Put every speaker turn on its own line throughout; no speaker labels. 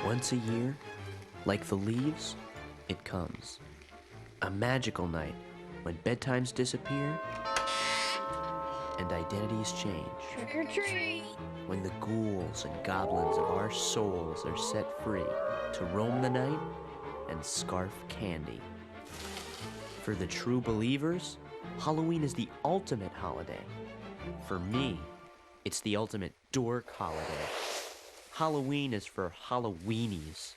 Once a year, like the leaves, it comes. A magical night when bedtimes disappear and identities change.
Trick or treat!
When the ghouls and goblins of our souls are set free to roam the night and scarf candy. For the true believers, Halloween is the ultimate holiday. For me, it's the ultimate dork holiday. Halloween is for Halloweenies.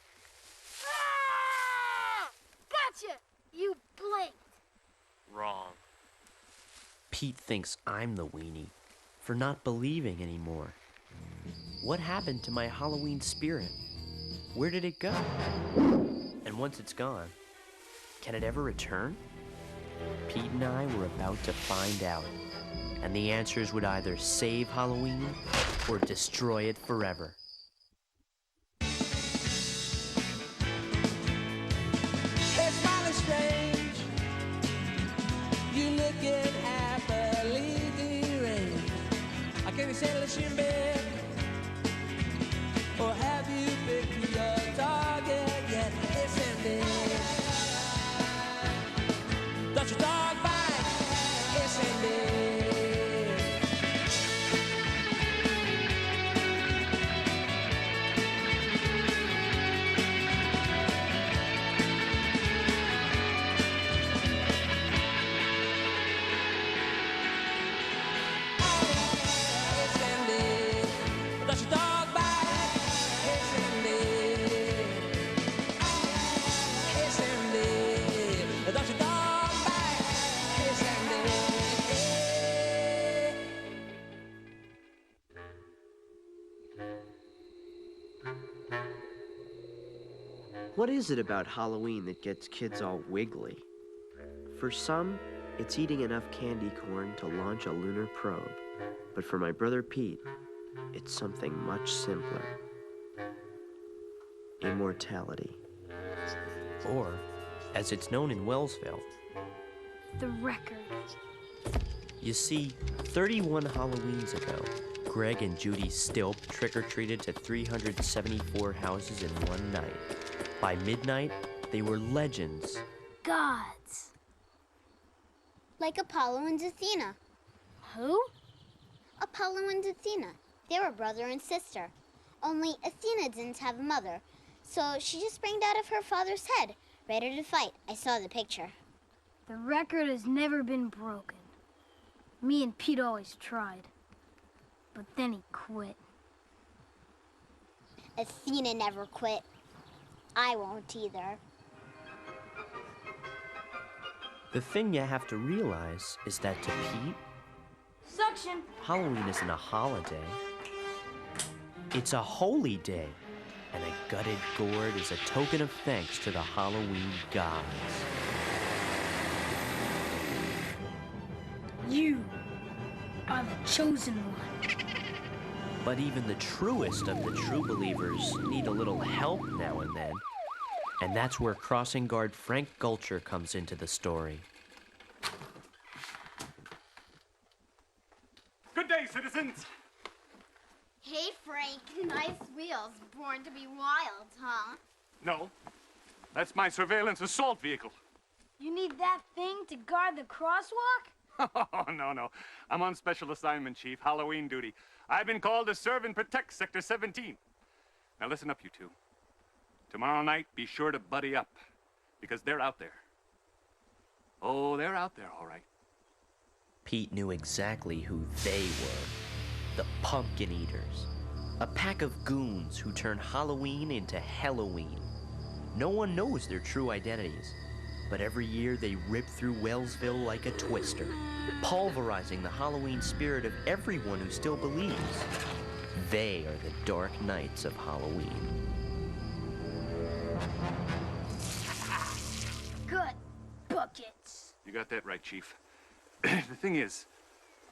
Ah! Gotcha! You blinked.
Wrong.
Pete thinks I'm the weenie for not believing anymore. What happened to my Halloween spirit? Where did it go? And once it's gone, can it ever return? Pete and I were about to find out, and the answers would either save Halloween or destroy it forever.
It's smiling strange. You looking happily deranged. I can't settle in bed. Or have you picked your target yet? It's ending. Does your dog bite? It's ending. It's ending. Does your dog bite? It's ending. It's ending. Does your dog bite? It's ending.
What is it about Halloween that gets kids all wiggly? For some, it's eating enough candy corn to launch a lunar probe. But for my brother Pete, it's something much simpler. Immortality. Or, as it's known in Wellsville,
The record.
you see, 31 Halloweens ago, Greg and Judy Stilp trick-or-treated to 374 houses in one night. By midnight, they were legends.
Gods.
Like Apollo and Athena.
Who?
Apollo and Athena. They were brother and sister. Only Athena didn't have a mother, so she just sprang out of her father's head, ready to fight. I saw the picture.
The record has never been broken. Me and Pete always tried. But then he quit.
Athena never quit. I won't either.
The thing you have to realize is that to Pete,
Suction!
Halloween isn't a holiday. It's a holy day, and a gutted gourd is a token of thanks to the Halloween gods.
You are the chosen one.
But even the truest of the true believers need a little help now and then. And that's where crossing guard Frank Gulcher comes into the story.
Good day, citizens.
Hey, Frank. Nice wheels. Born to be wild, huh?
No, that's my surveillance assault vehicle.
You need that thing to guard the crosswalk?
Oh, no. I'm on special assignment, Chief. Halloween duty. I've been called to serve and protect Sector 17. Now listen up, you two. Tomorrow night, be sure to buddy up, because they're out there. Oh, they're out there, all right.
Pete knew exactly who they were. The Pumpkin Eaters. A pack of goons who turn Halloween into Halloween. No one knows their true identities, but every year they rip through Wellsville like a twister, pulverizing the Halloween spirit of everyone who still believes. They are the Dark Knights of Halloween.
Good buckets.
You got that right, Chief. The thing is,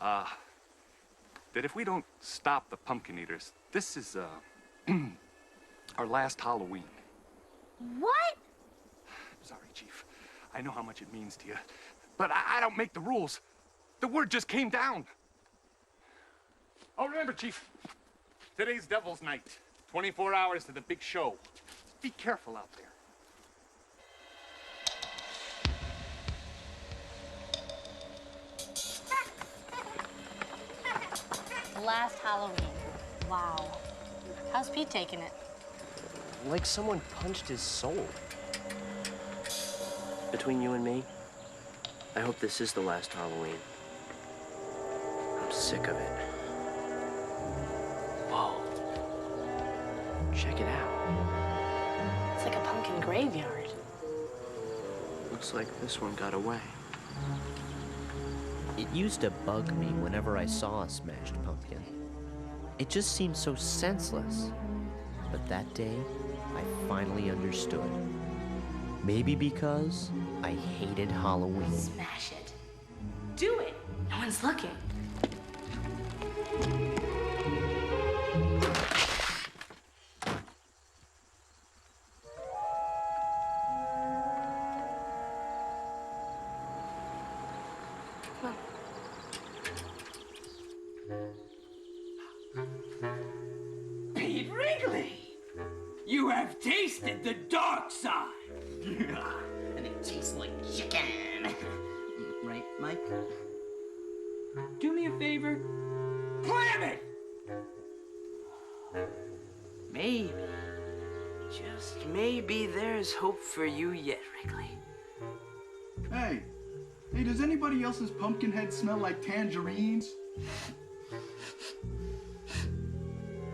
that if we don't stop the Pumpkin Eaters, this is, our last Halloween.
What?
Sorry, Chief. I know how much it means to you, but I don't make the rules. The word just came down. Oh, remember, Chief, today's Devil's Night. 24 hours to the big show. Be careful out there.
Last Halloween. Wow. How's Pete taking it?
Like someone punched his soul. Between you and me, I hope this is the last Halloween. I'm sick of it. Whoa. Check it out.
It's like a pumpkin graveyard.
Looks like this one got away. It used to bug me whenever I saw a smashed pumpkin. It just seemed so senseless. But that day, I finally understood. Maybe because I hated Halloween.
Smash it. Do it. No one's looking.
Pete Wrigley! You have tasted the dark side! And it tastes like chicken! Right, Mike? Do me a favor. Clam it! Maybe, just maybe there's hope for you yet, Wrigley.
Hey, does anybody else's pumpkin head smell like tangerines?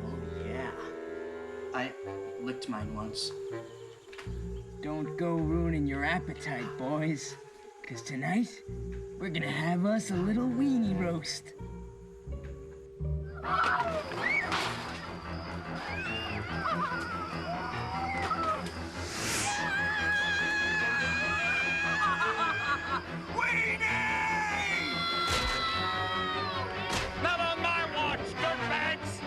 Oh, yeah. I licked mine once. Don't go ruining your appetite, boys. 'Cause tonight, we're gonna have us a little weenie roast.
Not on my watch, dirtbags!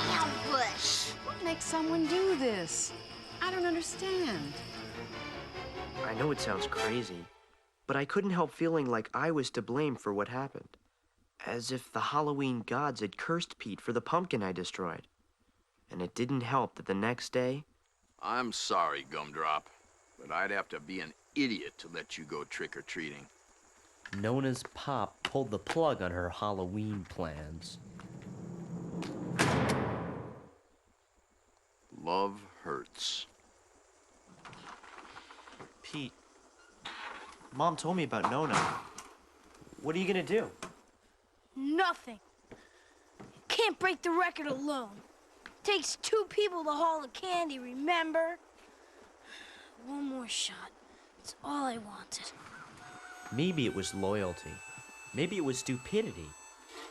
Ambush!
What makes someone do this? I don't understand.
I know it sounds crazy, but I couldn't help feeling like I was to blame for what happened. As if the Halloween gods had cursed Pete for the pumpkin I destroyed. And it didn't help that the next day,
I'm sorry, Gumdrop, but I'd have to be an idiot to let you go trick-or-treating.
Nona's pop pulled the plug on her Halloween plans.
Love hurts.
Pete, Mom told me about Nona. What are you gonna do?
Nothing. Can't break the record alone. Takes 2 people to haul the candy, remember? One more shot. That's all I wanted.
Maybe it was loyalty. Maybe it was stupidity.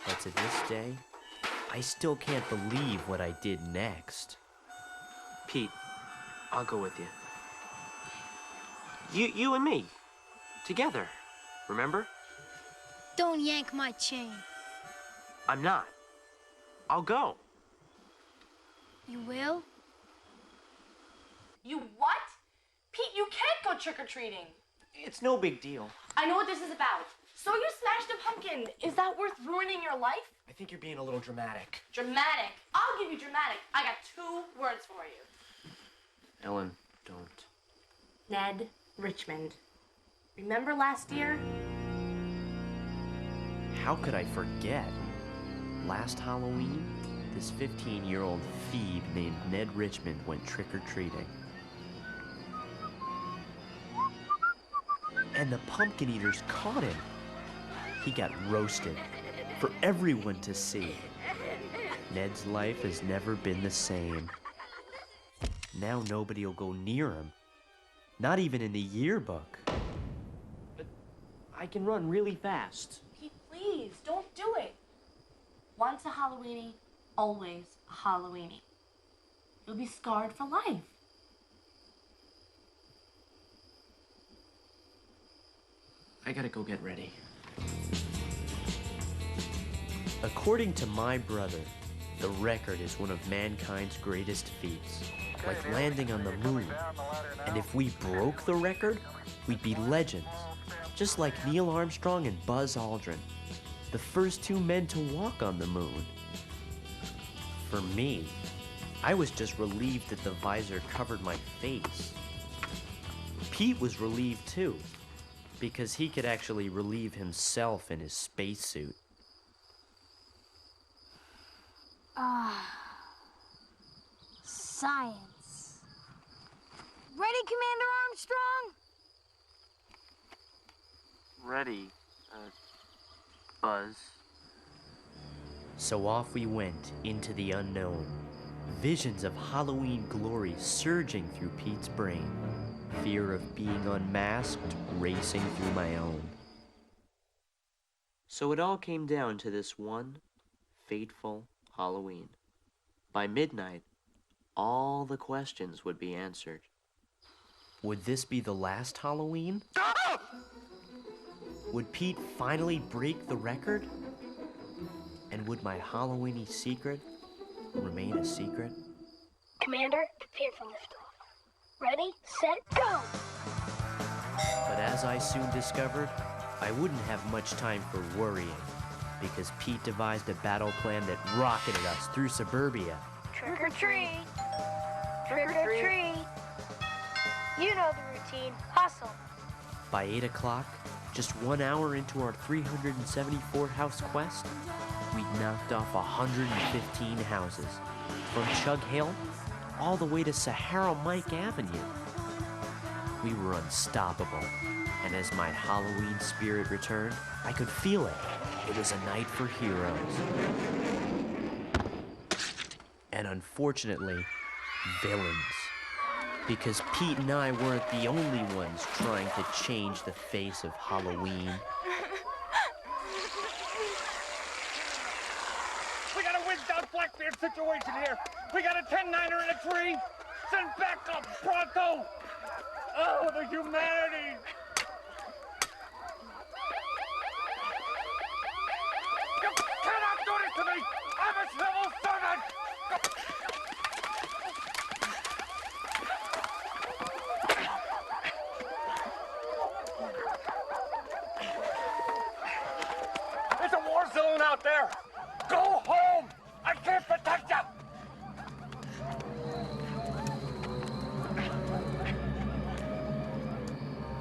But to this day, I still can't believe what I did next. Pete, I'll go with you. You and me. Together. Remember?
Don't yank my chain.
I'm not. I'll go.
You will?
You what? Pete, you can't go trick-or-treating.
It's no big deal.
I know what this is about. So you smashed a pumpkin. Is that worth ruining your life?
I think you're being a little dramatic.
Dramatic. I'll give you dramatic. I got 2 words for you.
Ellen, don't.
Ned Richmond. Remember last year?
How could I forget? Last Halloween, this 15-year-old phoebe named Ned Richmond went trick-or-treating. And the pumpkin eaters caught him. He got roasted for everyone to see. Ned's life has never been the same. Now nobody will go near him. Not even in the yearbook. But I can run really fast.
Pete, please, don't do it. Once a Halloweenie, always a Halloweenie. You'll be scarred for life.
I gotta go get ready. According to my brother, the record is one of mankind's greatest feats, like landing on the moon. And if we broke the record, we'd be legends, just like Neil Armstrong and Buzz Aldrin. the first two men to walk on the moon. For me, I was just relieved that the visor covered my face. Pete was relieved too, because he could actually relieve himself in his spacesuit.
Science. Ready, Commander Armstrong?
Ready, Buzz. So off we went into the unknown, visions of Halloween glory surging through Pete's brain, fear of being unmasked racing through my own. So it all came down to this one fateful Halloween. By midnight, all the questions would be answered. Would this be the last Halloween? Would Pete finally break the record? And would my Halloweenie secret remain a secret?
Commander, prepare for liftoff. Ready, set, go!
But as I soon discovered, I wouldn't have much time for worrying, because Pete devised a battle plan that rocketed us through suburbia.
Trick or treat. Trick or treat. You know the routine. Hustle.
By 8 o'clock, just 1 hour into our 374 house quest, we'd knocked off 115 houses, from Chug Hill all the way to Sahara Mike Avenue. We were unstoppable, and as my Halloween spirit returned, I could feel it. It was a night for heroes. And unfortunately, villains. Because Pete and I weren't the only ones trying to change the face of Halloween.
We got a whizzed out Blackbeard situation here. We got a 10-9er in a tree. Send backup, pronto. Oh, the humanity. You cannot do this to me. I'm a civil servant. It's a war zone out there. Go home. I can't protect you.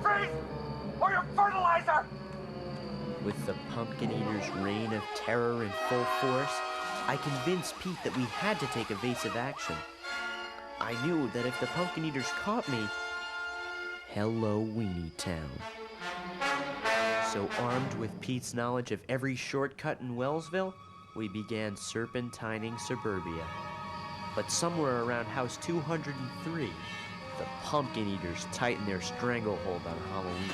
Freeze! Or your fertilizer!
With the Pumpkin Eater's reign of terror in full force, I convinced Pete that we had to take evasive action. I knew that if the Pumpkin Eaters caught me, Halloweenie Town. So armed with Pete's knowledge of every shortcut in Wellsville, we began serpentining suburbia. But somewhere around house 203, the Pumpkin Eaters tightened their stranglehold on Halloween.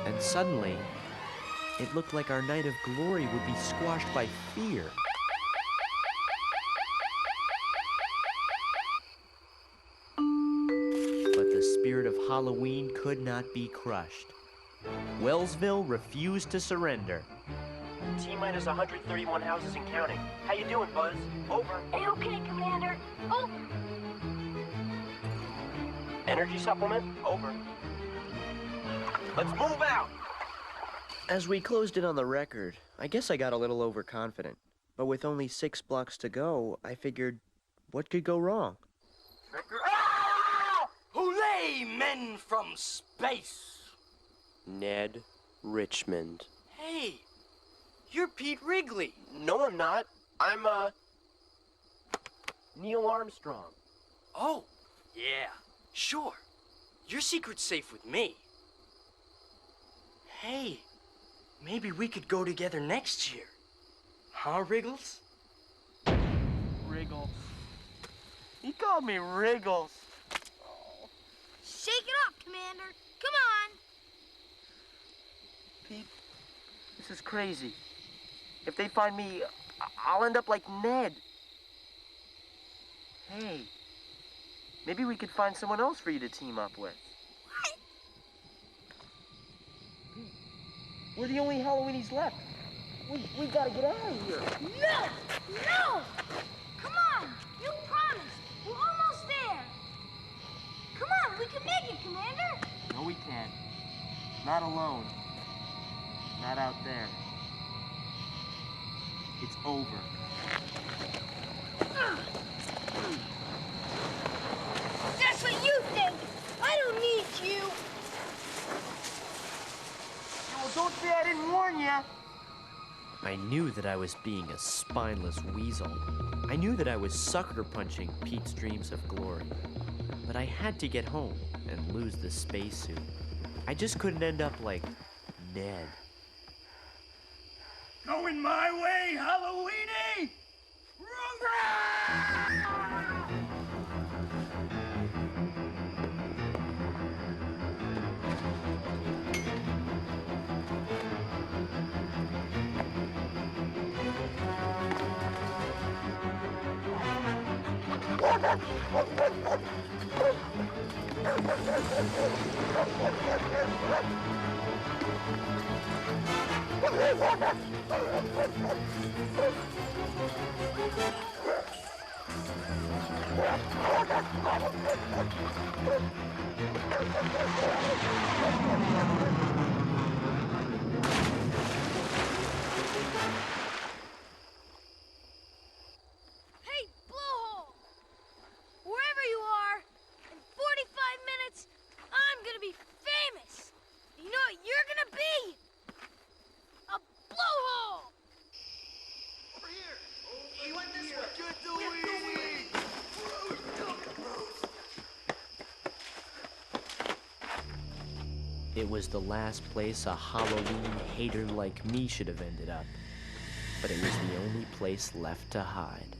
And suddenly, it looked like our night of glory would be squashed by fear. But the spirit of Halloween could not be crushed. Wellsville refused to surrender. T-minus 131 houses and counting. How you doing, Buzz? Over.
A-okay, Commander. Over.
Energy supplement? Over. Let's move out! As we closed in on the record, I guess I got a little overconfident. But with only 6 blocks to go, I figured, what could go wrong?
Ah! Hooray, men from space!
Ned Richmond.
Hey, you're Pete Wrigley.
No, I'm not. I'm, Neil Armstrong.
Oh, yeah, sure. Your secret's safe with me. Hey, maybe we could go together next year. Huh, Wriggles?
Wriggles. He called me Wriggles.
Shake it up, Commander. Come on.
Pete, this is crazy. If they find me, I'll end up like Ned. Hey, maybe we could find someone else for you to team up with.
What?
We're the only Halloweenies left. We gotta get out of here.
No! No! Come on! You promised! We're almost there! Come on, we can make it, Commander!
No,
Not alone. Not out there. It's over.
That's what you think. I don't need you.
Well, don't say I didn't warn you.
I knew that I was being a spineless weasel. I knew that I was sucker punching Pete's dreams of glory. But I had to get home and lose the spacesuit. I just couldn't end up like Ned.
Going my way, Halloweenie!
Hey, Blowhole! Wherever you are, in 45 minutes, I'm gonna be famous. You know what you're gonna be? A blowhole!
Over here! He went this way! Get the weenie!
It was the last place a Halloween hater like me should have ended up. But it was the only place left to hide.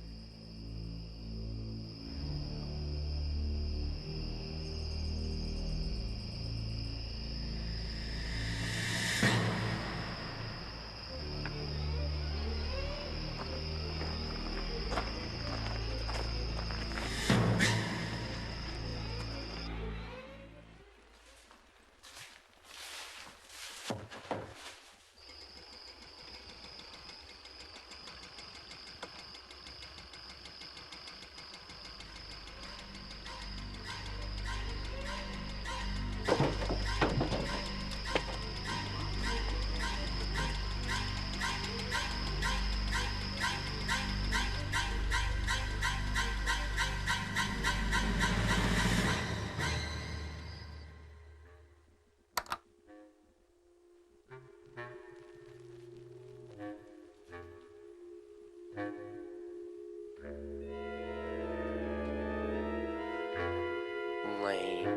Lame.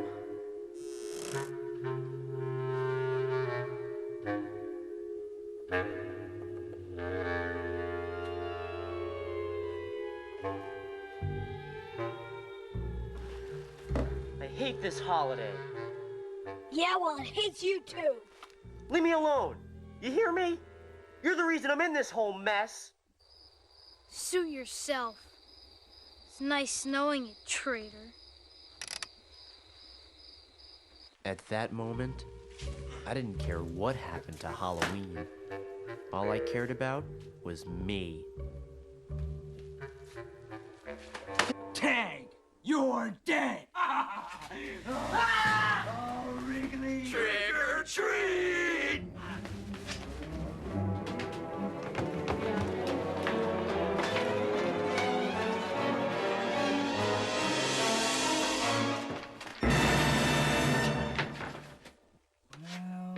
I hate this holiday.
Yeah, well, it hates you too.
Leave me alone. You hear me? You're the reason I'm in this whole mess.
Suit yourself. It's nice knowing you, traitor.
At that moment, I didn't care what happened to Halloween. All I cared about was me.
Tag, you're dead. Oh, Wrigley.
Trick or treat!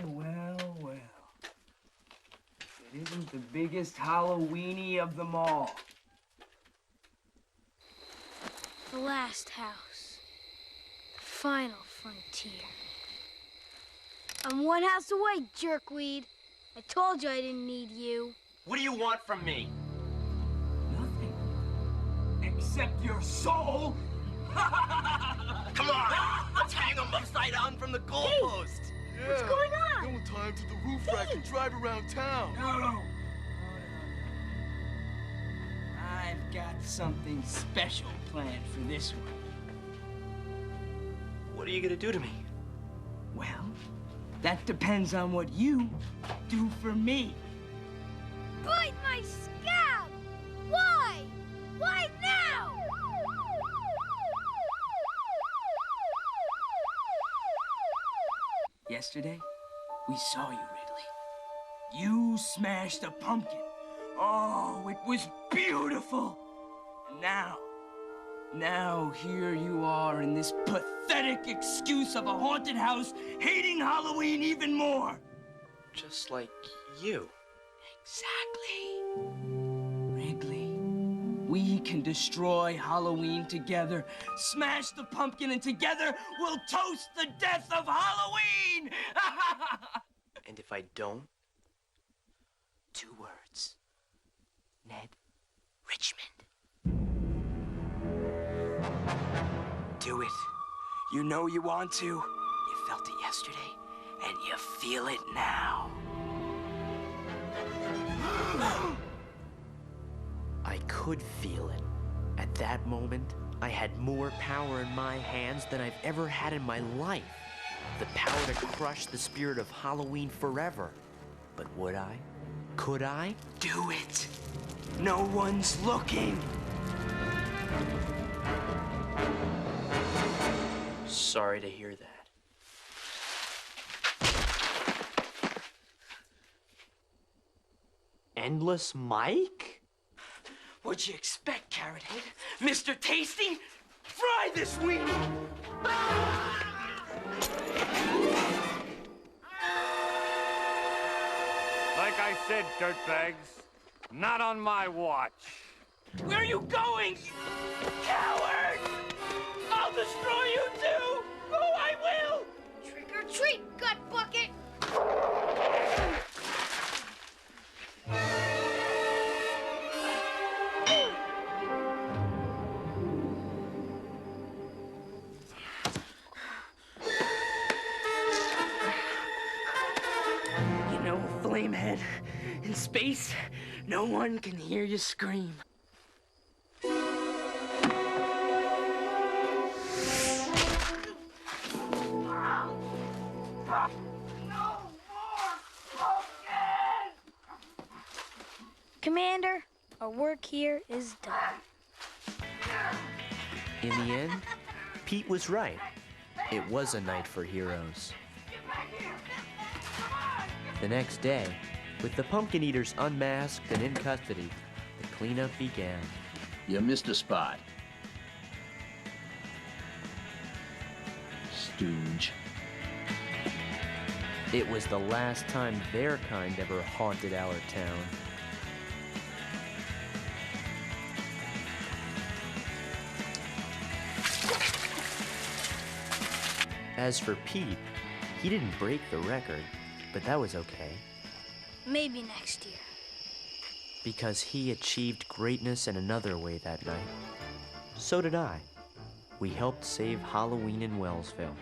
Well. It isn't the biggest Halloweenie of them all.
The last house. The final frontier. I'm one house away, jerkweed. I told you I didn't need you.
What do you want from me?
Nothing. Except your soul.
Come on, let's hang them upside down from the goalpost.
Yeah.
What's going on?
Don't tie him to the roof rack and drive around town.
No. I've got something special planned for this one.
What are you gonna do to me?
Well, that depends on what you do for me.
Bite my scab! Why? Why now?
Yesterday, We saw you, Ridley. You smashed a pumpkin. Oh, it was beautiful. And now here you are in this pathetic excuse of a haunted house, hating Halloween even more.
Just like you.
Exactly. Wrigley, we can destroy Halloween together, smash the pumpkin, and together we'll toast the death of Halloween!
And if I don't? 2 words. Ned Richmond. Do it. You know you want to. You felt it yesterday, and you feel it now.
I could feel it. At that moment, I had more power in my hands than I've ever had in my life. The power to crush the spirit of Halloween forever. But would I? Could I?
Do it. No one's looking.
Sorry to hear that. Endless Mike?
What'd you expect, Carrot Head? Mr. Tasty? Fry this weenie!
Like I said, dirtbags, not on my watch.
Where are you going, you coward? I'll destroy you too! Oh, I will!
Trick or treat, gut bucket!
You know, Flamehead, in space, no one can hear you scream.
Commander, our work here is done.
In the end, Pete was right. It was a night for heroes. The next day, with the Pumpkin Eaters unmasked and in custody, the cleanup began.
You missed a spot. Stooge.
It was the last time their kind ever haunted our town. As for Pete, he didn't break the record, but that was okay.
Maybe next year.
Because he achieved greatness in another way that night. So did I. We helped save Halloween in Wellsville.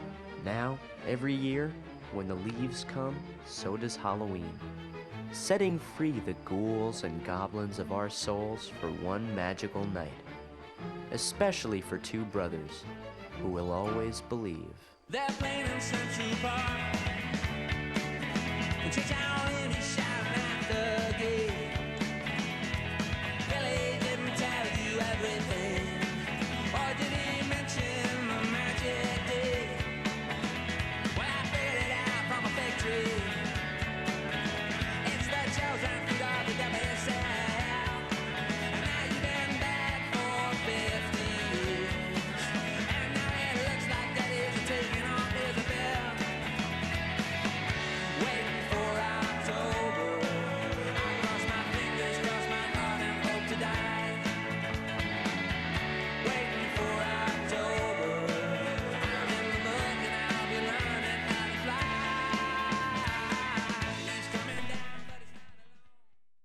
Now, every year, when the leaves come, so does Halloween. Setting free the ghouls and goblins of our souls for one magical night. Especially for 2 brothers who will always believe.
They're playing in Central Park. And